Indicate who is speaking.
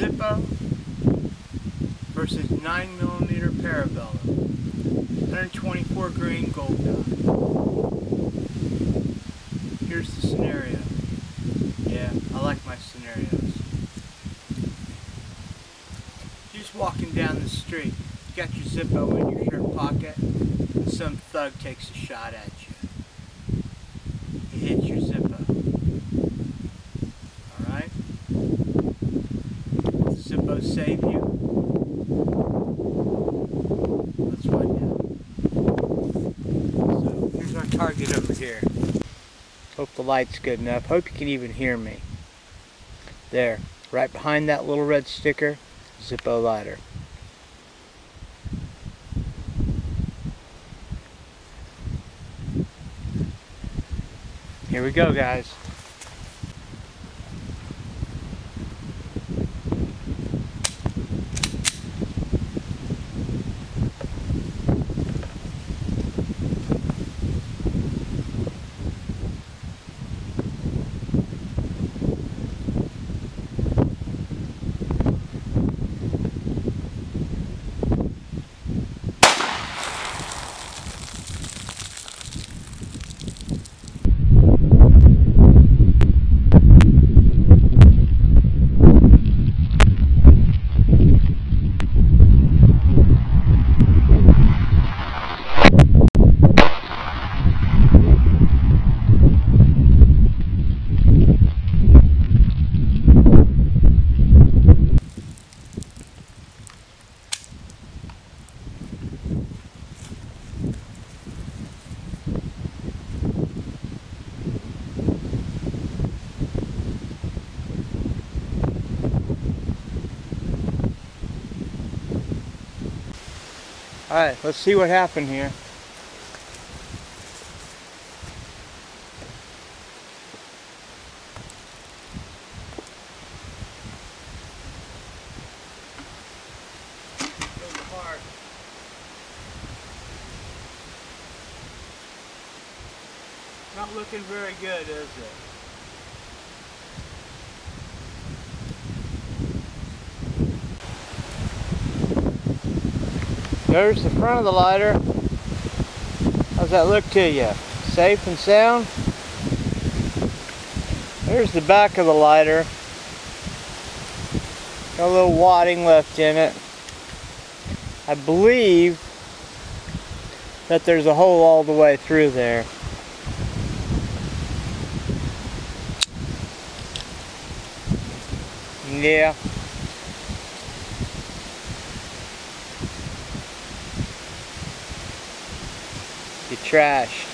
Speaker 1: Zippo versus 9mm Parabellum, 124 grain gold dot. Here's the scenario. Yeah, I like my scenarios. You're just walking down the street. You got your Zippo in your shirt pocket, and some thug takes a shot at you. He hits your Zippo. Alright? Does the Zippo save you? Let's find out. So, here's our target over here. Hope the light's good enough. Hope you can even hear me. There, right behind that little red sticker, Zippo lighter. Here we go, guys. Alright, let's see what happened here. Not looking very good, is it? There's the front of the lighter. How's that look to you? Safe and sound? There's the back of the lighter. Got a little wadding left in it. I believe that there's a hole all the way through there. Yeah. You trashed.